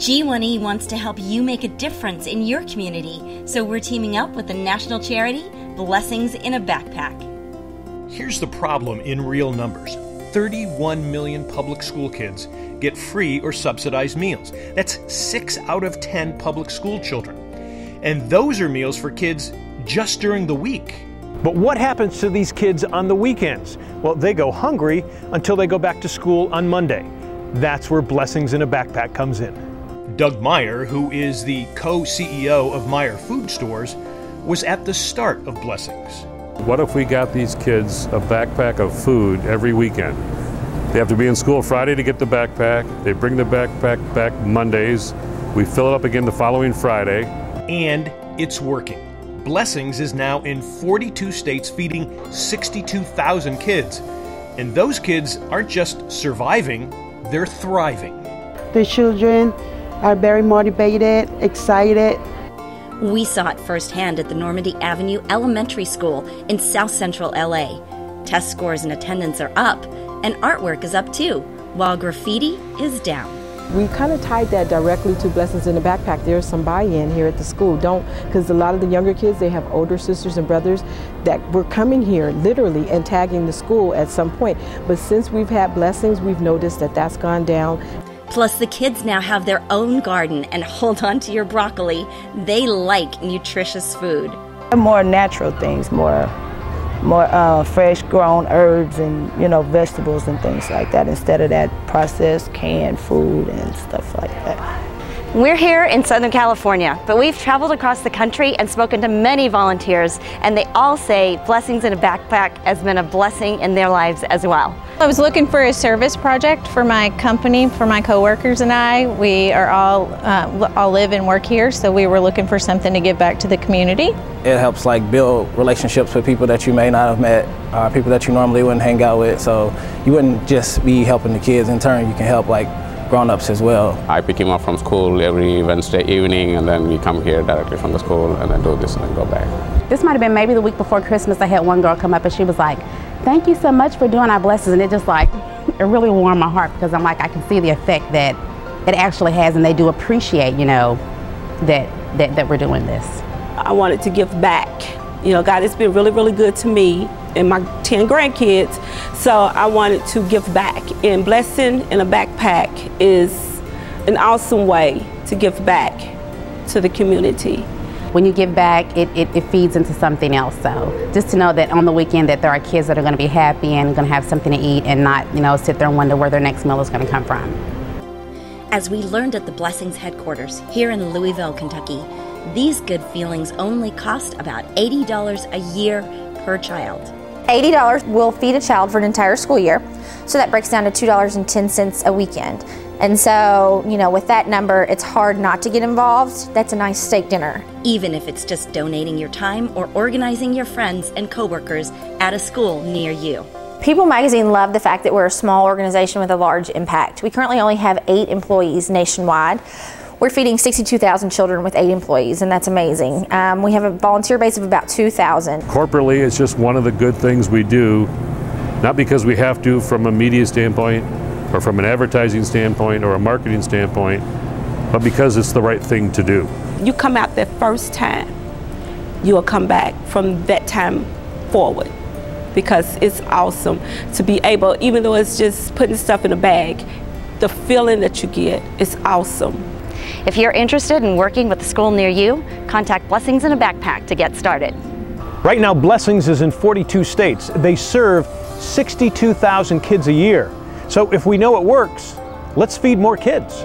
G1E wants to help you make a difference in your community, so we're teaming up with the national charity Blessings in a Backpack. Here's the problem in real numbers. 31 million public school kids get free or subsidized meals. That's 6 out of 10 public school children. And those are meals for kids just during the week. But what happens to these kids on the weekends? Well, they go hungry until they go back to school on Monday. That's where Blessings in a Backpack comes in. Doug Meyer, who is the co-CEO of Meyer Food Stores, was at the start of Blessings. What if we got these kids a backpack of food every weekend? They have to be in school Friday to get the backpack. They bring the backpack back Mondays. We fill it up again the following Friday. And it's working. Blessings is now in 42 states feeding 62,000 kids. And those kids aren't just surviving, they're thriving. The children are very motivated, excited. We saw it firsthand at the Normandy Avenue Elementary School in South Central LA. Test scores and attendance are up, and artwork is up too, while graffiti is down. We kind of tied that directly to Blessings in the Backpack. There's some buy-in here at the school, because a lot of the younger kids, they have older sisters and brothers that were coming here literally and tagging the school at some point. But since we've had Blessings, we've noticed that that's gone down. Plus, the kids now have their own garden, and hold on to your broccoli. They like nutritious food. More natural things, more fresh grown herbs and vegetables and things like that, instead of that processed canned food and stuff like that. We're here in Southern California, but we've traveled across the country and spoken to many volunteers, and they all say Blessings in a Backpack has been a blessing in their lives as well. I was looking for a service project for my company, for my coworkers and I. We are all live and work here, so we were looking for something to give back to the community. It helps build relationships with people that you may not have met, people that you normally wouldn't hang out with. So you wouldn't just be helping the kids. In turn, you can help grown-ups as well. I pick him up from school every Wednesday evening, and then we come here directly from the school and then do this and then go back. This might have been maybe the week before Christmas. I had one girl come up and she was like, "Thank you so much for doing our Blessings," and it just it really warmed my heart, because I'm I can see the effect that it actually has, and they do appreciate, that we're doing this. I wanted to give back. God has been really, really good to me and my 10 grandkids, so I wanted to give back. And Blessing in a Backpack is an awesome way to give back to the community. When you give back, it feeds into something else. So just to know that on the weekend that there are kids that are going to be happy and going to have something to eat, and not sit there and wonder where their next meal is going to come from. As we learned at the Blessings headquarters here in Louisville, Kentucky, these good feelings only cost about $80 a year per child. $80 will feed a child for an entire school year, so that breaks down to $2.10 a weekend. And so, with that number, it's hard not to get involved. That's a nice steak dinner. Even if it's just donating your time or organizing your friends and coworkers at a school near you. People Magazine love the fact that we're a small organization with a large impact. We currently only have 8 employees nationwide. We're feeding 62,000 children with 8 employees, and that's amazing. We have a volunteer base of about 2,000. Corporately, it's just one of the good things we do, not because we have to from a media standpoint, or from an advertising standpoint, or a marketing standpoint, but because it's the right thing to do. You come out that first time, you will come back from that time forward, because it's awesome to be able, even though it's just putting stuff in a bag, the feeling that you get is awesome. If you're interested in working with a school near you, contact Blessings in a Backpack to get started. Right now, Blessings is in 42 states. They serve 62,000 kids a year. So if we know it works, let's feed more kids.